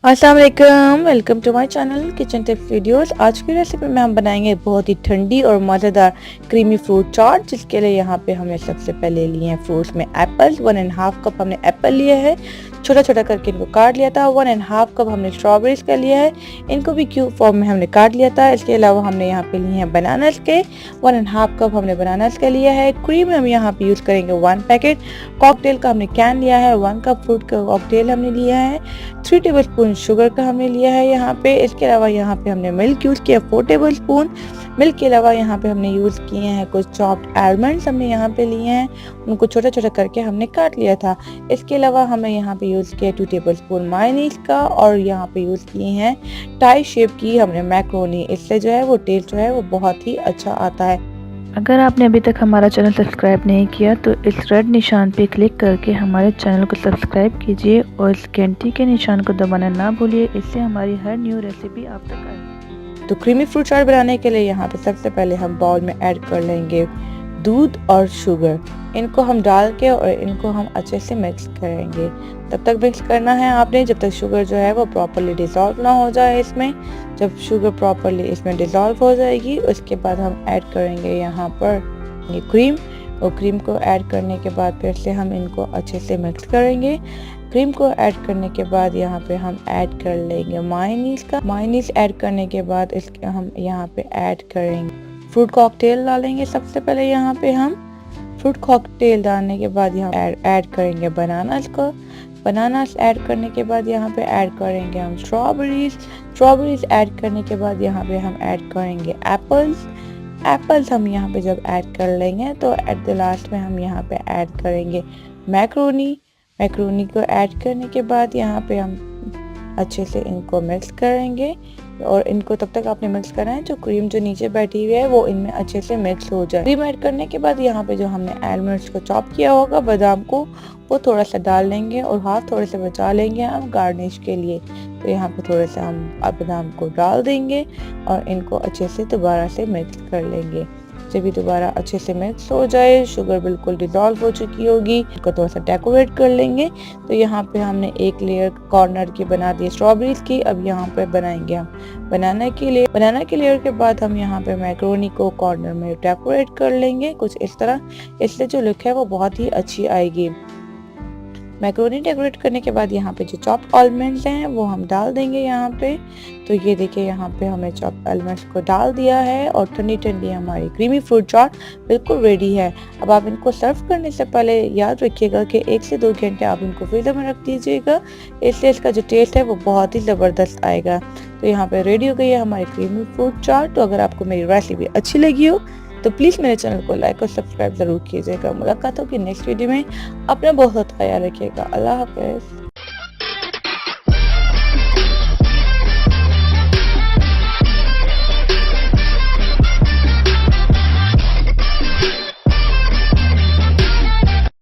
अस्सलाम वालेकुम, welcome to my channel kitchen tips videos. आज की रेसिपी में हम बनाएंगे बहुत ही ठंडी और मज़ेदार क्रीमी फ्रूट चाट, जिसके लिए यहाँ पे हमने सबसे पहले लिए हैं फ्रूट्स में एप्पल्स। 1.5 कप हमने एप्पल लिए है, छोटा छोटा करके इनको काट लिया था। 1.5 कप हमने स्ट्रॉबेरीज का लिया है, इनको भी क्यूब फॉर्म में हमने काट लिया था। इसके अलावा हमने यहाँ पे लिए हैं बनानास के, 1.5 कप हमने बनानास का लिया है। क्रीम हम यहाँ पे यूज़ करेंगे 1 पैकेट। कॉकटेल का हमने कैन लिया है, 1 कप फ्रूट का कॉकटेल हमने लिया है। 3 टेबल स्पून शुगर का हमने लिया है यहाँ पे। इसके अलावा यहाँ पे हमने मिल्क यूज़ किया 4 टेबल स्पून। मिल्क के अलावा यहाँ पे हमने यूज़ किए हैं कुछ चॉप्ड आलमंड्स हमने यहाँ पे लिए हैं, उनको छोटा छोटा करके हमने काट लिया था। इसके अलावा हमें यहाँ पे यूज़ किया 2 टेबल स्पून मायोनीज का, और यहाँ पे यूज़ किए हैं टाई शेप की हमने मैक्रोनी। इससे जो है वो टेस्ट जो है वो बहुत ही अच्छा आता है। अगर आपने अभी तक हमारा चैनल सब्सक्राइब नहीं किया तो इस रेड निशान पे क्लिक करके हमारे चैनल को सब्सक्राइब कीजिए और इस घंटी के निशान को दबाना ना भूलिए, इससे हमारी हर न्यू रेसिपी आप तक आएगी। तो क्रीमी फ्रूट चाट बनाने के लिए यहाँ पे सबसे पहले हम बाउल में ऐड कर लेंगे दूध और शुगर। इनको हम डाल के और इनको हम अच्छे से मिक्स करेंगे। तब तक मिक्स करना है आपने जब तक शुगर जो है वो प्रॉपरली डिसॉल्व ना हो जाए इसमें। जब शुगर प्रॉपरली इसमें डिसॉल्व हो जाएगी उसके बाद हम ऐड करेंगे यहाँ पर ये क्रीम, और क्रीम को ऐड करने के बाद फिर से हम इनको अच्छे से मिक्स करेंगे। क्रीम को ऐड करने के बाद यहाँ पे हम ऐड कर लेंगे मायोनीज का। मायोनीज ऐड करने के बाद इसके हम यहाँ पे ऐड करेंगे फ्रूट कॉकटेल डालेंगे। सबसे पहले यहाँ पे हम फ्रूट कॉकटेल डालने के बाद यहाँ ऐड करेंगे बनानास को। बनानास ऐड करने के बाद यहाँ पे ऐड करेंगे हम स्ट्रॉबेरीज ऐड करने के बाद यहाँ पे हम ऐड करेंगे एप्पल्स हम यहाँ पे जब ऐड कर लेंगे तो एट द लास्ट में हम यहाँ पे ऐड करेंगे मैक्रोनी को ऐड करने के बाद यहाँ पे हम अच्छे से इनको मिक्स करेंगे, और इनको तब तक आपने मिक्स करना है जो क्रीम जो नीचे बैठी हुई है वो इनमें अच्छे से मिक्स हो जाए। क्रीम ऐड करने के बाद यहाँ पे जो हमने आलमंड्स को चॉप किया होगा, बादाम को, वो थोड़ा सा डाल लेंगे और हाथ थोड़े से बचा लेंगे हम गार्निश के लिए। तो यहाँ पे थोड़े से हम बादाम को डाल देंगे और इनको अच्छे से दोबारा से मिक्स कर लेंगे। जब भी दोबारा अच्छे से मिक्स हो जाए, शुगर बिल्कुल डिसॉल्व हो चुकी होगी, इसको थोड़ा सा डेकोरेट कर लेंगे। तो यहाँ पे हमने एक लेयर कॉर्नर की बना दी स्ट्रॉबेरीज की। अब यहाँ पे बनाएंगे हम बनाना के लेयर के बाद हम यहाँ पे मैक्रोनी को कॉर्नर में डेकोरेट कर लेंगे कुछ इस तरह। इससे जो लुक है वो बहुत ही अच्छी आएगी। मैक्रोनी डेकोरेट करने के बाद यहाँ पे जो चॉप्ड आलमंड्स हैं वो हम डाल देंगे यहाँ पे। तो ये देखिए यहाँ पे हमने चॉप्ड आलमंड्स को डाल दिया है और ठंडी ठंडी हमारी क्रीमी फ्रूट चाट बिल्कुल रेडी है। अब आप इनको सर्व करने से पहले याद रखिएगा कि 1 से 2 घंटे आप इनको फ्रीजर में रख दीजिएगा, इससे इसका जो टेस्ट है वो बहुत ही ज़बरदस्त आएगा। तो यहाँ पे रेडी हो गई है हमारी क्रीमी फ्रूट चाट। तो अगर आपको मेरी रेसिपी अच्छी लगी हो तो प्लीज़ मेरे चैनल को लाइक और सब्सक्राइब ज़रूर कीजिएगा। मुलाकात होगी नेक्स्ट वीडियो में। अपना बहुत ख्याल रखिएगा। अल्लाह हाफ़िज़।